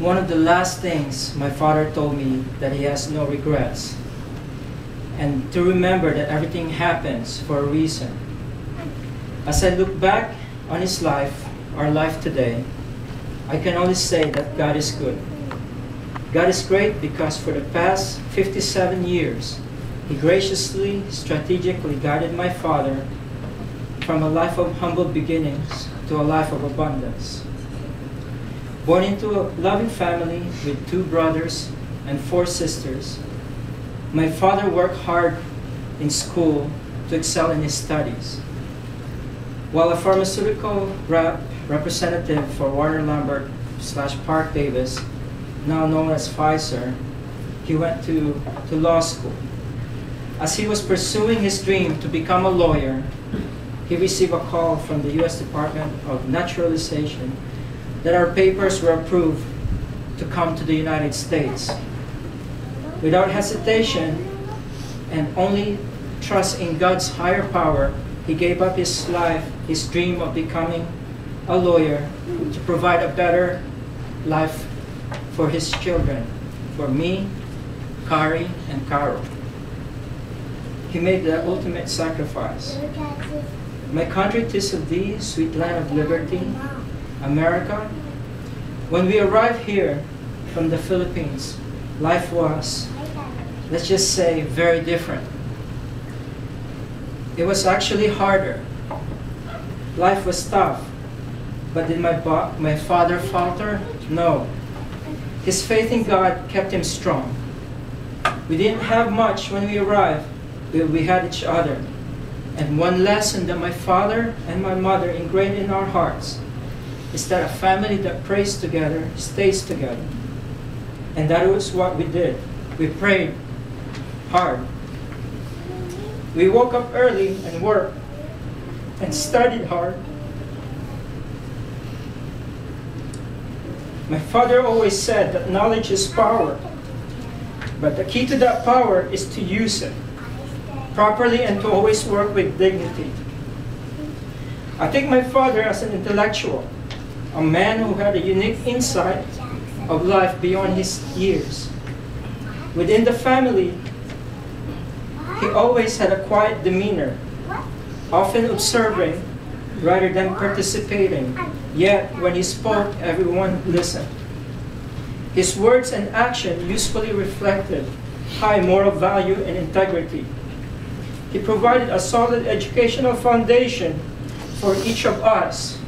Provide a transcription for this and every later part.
one of the last things my father told me that he has no regrets, and to remember that everything happens for a reason. As I look back on his life, our life today, I can only say that God is good. God is great because for the past 57 years, He graciously, strategically guided my father from a life of humble beginnings to a life of abundance. Born into a loving family with 2 brothers and 4 sisters, my father worked hard in school to excel in his studies. While a pharmaceutical representative for Warner Lambert / Park Davis, now known as Pfizer, he went to law school. As he was pursuing his dream to become a lawyer, he received a call from the U.S. Department of Naturalization that our papers were approved to come to the United States. Without hesitation and only trust in God's higher power, he gave up his life, his dream of becoming a lawyer, to provide a better life for his children, for me, Kari, and Carol. He made the ultimate sacrifice. My country, 'tis of thee, sweet land of liberty, America. When we arrived here from the Philippines, life was, let's just say, very different. It was actually harder. Life was tough. But did my father falter? No. His faith in God kept him strong. We didn't have much when we arrived, but we had each other. And one lesson that my father and my mother ingrained in our hearts is that a family that prays together stays together. And that was what we did. We prayed hard. We woke up early and worked and studied hard. My father always said that knowledge is power, but the key to that power is to use it properly and to always work with dignity. I take my father as an intellectual, a man who had a unique insight of life beyond his years. Within the family, he always had a quiet demeanor, often observing rather than participating. Yet, when he spoke, everyone listened. His words and action usually reflected high moral value and integrity. He provided a solid educational foundation for each of us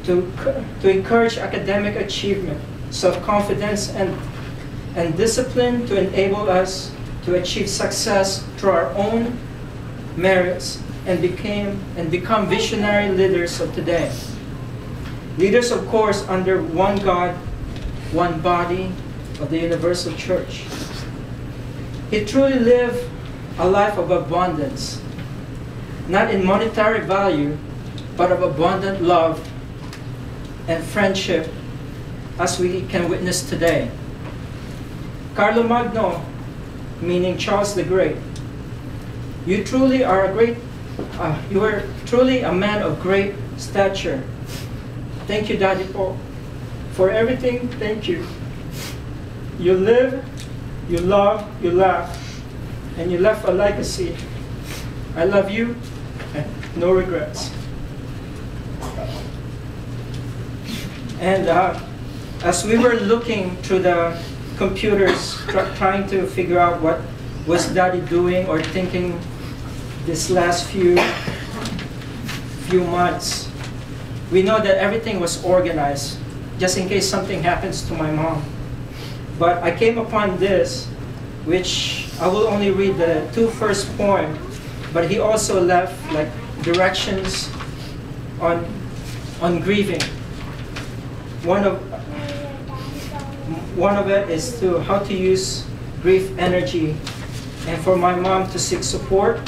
to encourage academic achievement, self-confidence, and discipline to enable us to achieve success through our own merits and become visionary leaders of today. Leaders, of course, under one God, one body of the universal church. He truly lived a life of abundance, not in monetary value, but of abundant love and friendship, as we can witness today. Carlo Magno, meaning Charles the Great, you truly are you are truly a man of great stature. Thank you, Daddy Paul, for everything. Thank you. You live, you love, you laugh, and you left a legacy. I love you, and no regrets. And as we were looking through the computers, trying to figure out what was Daddy doing or thinking this last few months, we know that everything was organized, just in case something happens to my mom. But I came upon this, which I will only read the 2 first poems, but he also left like directions on grieving. One of it is to how to use grief energy, and for my mom to seek support.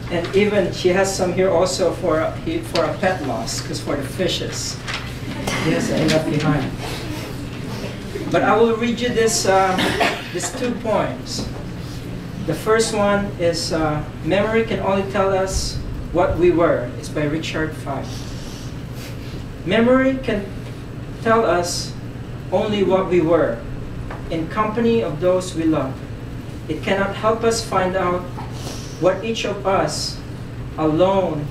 And even she has some here also for a pet loss, because for the fishes. Yes, I left behind. But I will read you these 2 poems. The first one is Memory Can Only Tell Us What We Were. It's by Richard Fyfe. Memory can tell us only what we were in company of those we love. It cannot help us find out what each of us alone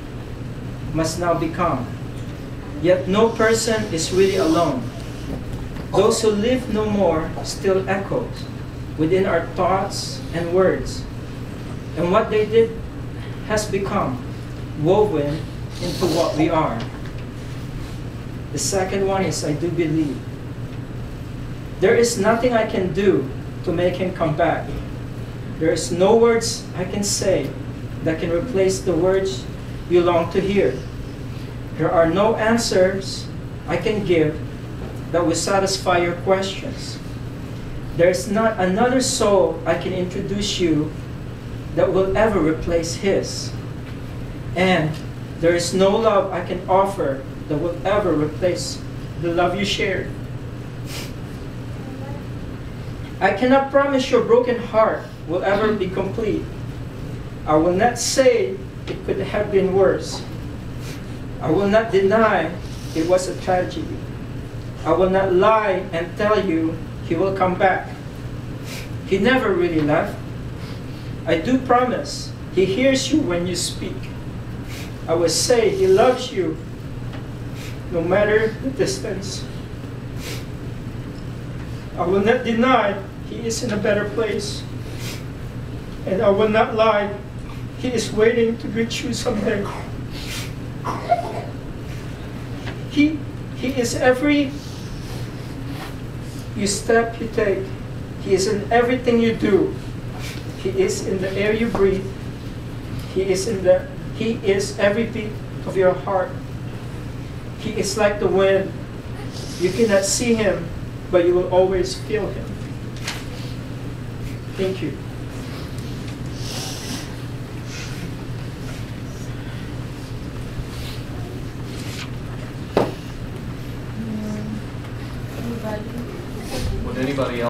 must now become. Yet no person is really alone. Those who live no more still echoes within our thoughts and words. And what they did has become woven into what we are. The second one is, I do believe. There is nothing I can do to make him come back. There is no words I can say that can replace the words you long to hear. There are no answers I can give that will satisfy your questions. There is not another soul I can introduce you that will ever replace his. And there is no love I can offer that will ever replace the love you shared. I cannot promise your broken heart will ever be complete. I will not say it could have been worse. I will not deny it was a tragedy. I will not lie and tell you he will come back. He never really left. I do promise he hears you when you speak. I will say he loves you no matter the distance. I will not deny he is in a better place. And I will not lie, he is waiting to greet you someday. He is every step you take. He is in everything you do. He is in the air you breathe. He is every beat of your heart. He is like the wind. You cannot see him, but you will always feel him. Thank you. Would anybody else